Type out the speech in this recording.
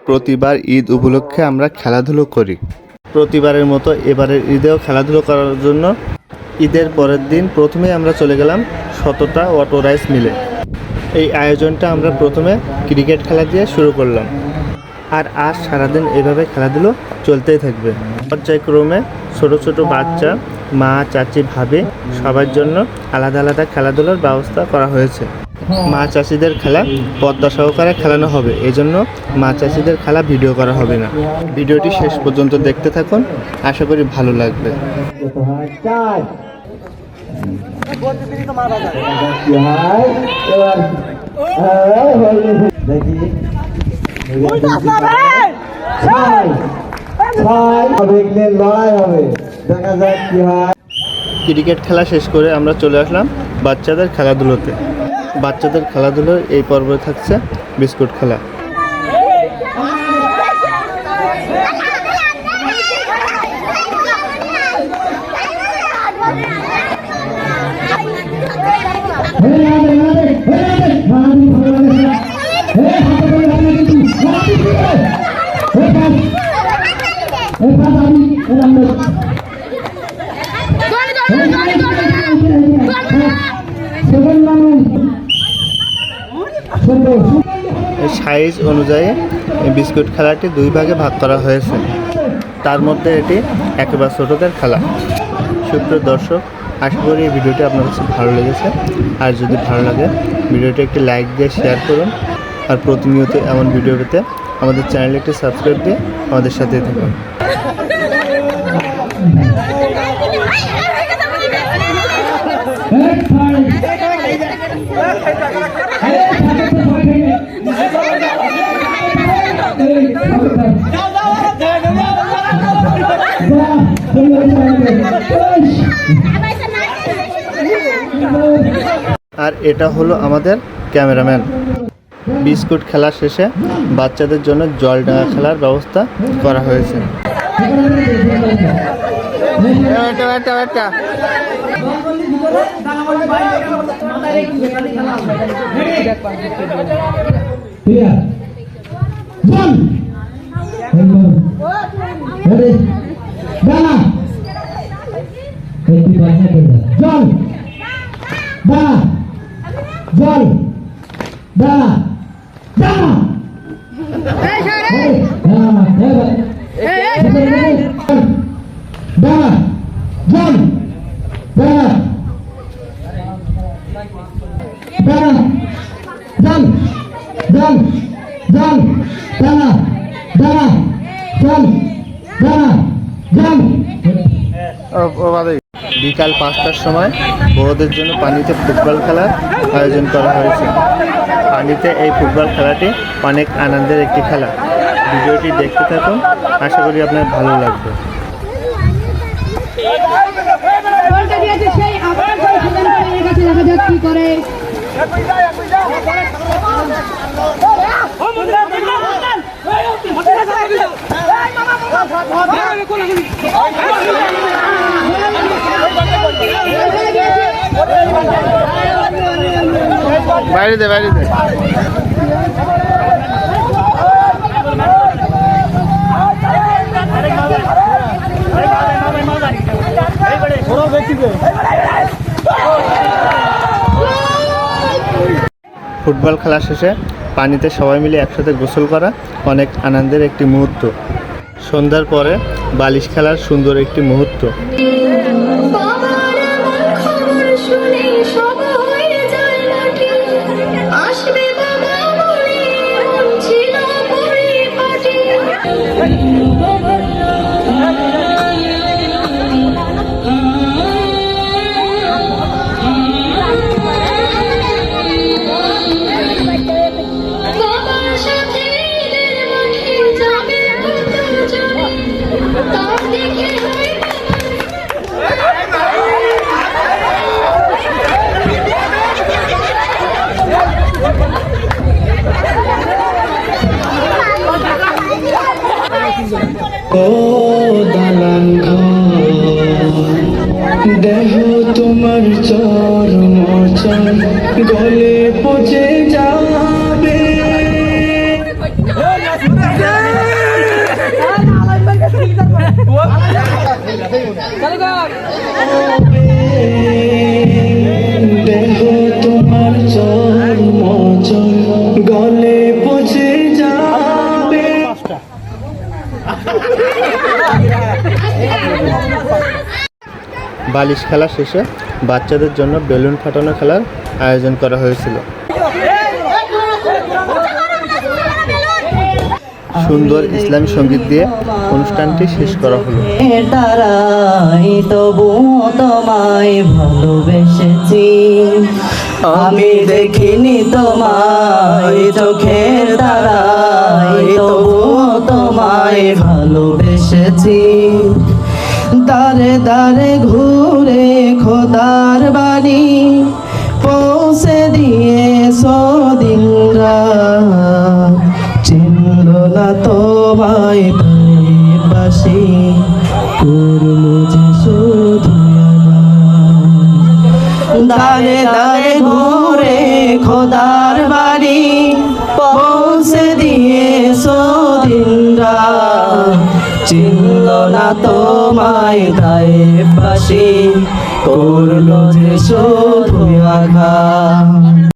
প্রতিবার ঈদ উপলক্ষে আমরা খেলাধুলো করি। প্রতিবারের মতো এবারের ঈদেও খেলাধুলো করার জন্য ঈদের পরের দিন প্রথমে আমরা চলে গেলাম সততা অটো রাইস মিলে। এই আয়োজনটা আমরা প্রথমে ক্রিকেট খেলা দিয়ে শুরু করলাম, আর আজ সারাদিন এভাবে খেলাধুলো চলতেই থাকবে। পর্যায়ক্রমে ছোট ছোট বাচ্চা, মা, চাচি, ভাবি সবার জন্য আলাদা আলাদা খেলাধুলার ব্যবস্থা করা হয়েছে। মা চাষিদের খেলা পর্দা সহকারে খেলানো হবে, এজন্য মা চাষিদের খেলা ভিডিও করা হবে না। ভিডিওটি শেষ পর্যন্ত দেখতে থাকুন, আশা করি ভালো লাগবে। ক্রিকেট খেলা শেষ করে আমরা চলে আসলাম বাচ্চাদের খেলাধুলোতে। বাচ্চাদের খেলাধুলোর এই পর্বে থাকছে বিস্কুট খেলা। সাইজ অনুযায়ী বিস্কুট খেলাটি দুই ভাগে ভাগ করা হয়েছে, তার মধ্যে এটি একেবারে ছোটদের খেলা। সুপ্রিয় দর্শক, আশা করি এই ভিডিওটি আপনার কাছে ভালো লেগেছে। আর যদি ভালো লাগে ভিডিওটি একটি লাইক দিয়ে শেয়ার করুন, আর প্রতিনিয়ত এমন ভিডিও পেতে আমাদের চ্যানেলে একটি সাবস্ক্রাইব দিয়ে আমাদের সাথেই থাকুন। আর এটা হলো আমাদের ক্যামেরাম্যান। বিস্কুট খেলা শেষে বাচ্চাদের জন্য জল ডাঙা খেলার ব্যবস্থা করা হয়েছে। বিকাল 5টার সময় বড়দের জন্য পানিতে ফুটবল খেলার আয়োজন করা হয়েছে। পানিতে এই ফুটবল খেলাটি অনেক আনন্দের একটি খেলা। ভিডিওটি দেখতে থাকুন, আশা করি আপনার ভালো লাগবে। বাইরে দে, বাইরে দে। ফুটবল খেলা শেষে পানিতে সবাই মিলে একসাথে গোসল করা অনেক আনন্দের একটি মুহূর্ত। সন্ধ্যার পরে বালিশ খেলার সুন্দর একটি মুহূর্ত। দালান দেহ তোমার চরম গলে পচে যাবে। দেহ তোমার চর্মচল গলে পচে যাবে। বালিশ খেলা শেষে বাচ্চাদের জন্য বেলুন ফাটানো খেলার আয়োজন করা হয়েছিল। সুন্দর ইসলামী সঙ্গীত দিয়ে অনুষ্ঠানটি শেষ করা হলো। তারাই তবু তোমায় ভালোবেসেছি, আমি দেখিনি তোমায় চোখের তারাই তবু তোমায় ভালোবেসেছি। দারে দারে ঘুরে খোদার বাড়ি পৌঁছে দিয়ে সদিন রাত, চিনল না তোমায় তাই পাশে করলো যে শুধু আমার। দারে দারে ঘুরে খোদার বাড়ি পৌঁছে দিয়ে সদিন রাত, চিনল না তোমায় তাই পাশে করলো যে শুধু আঘাত।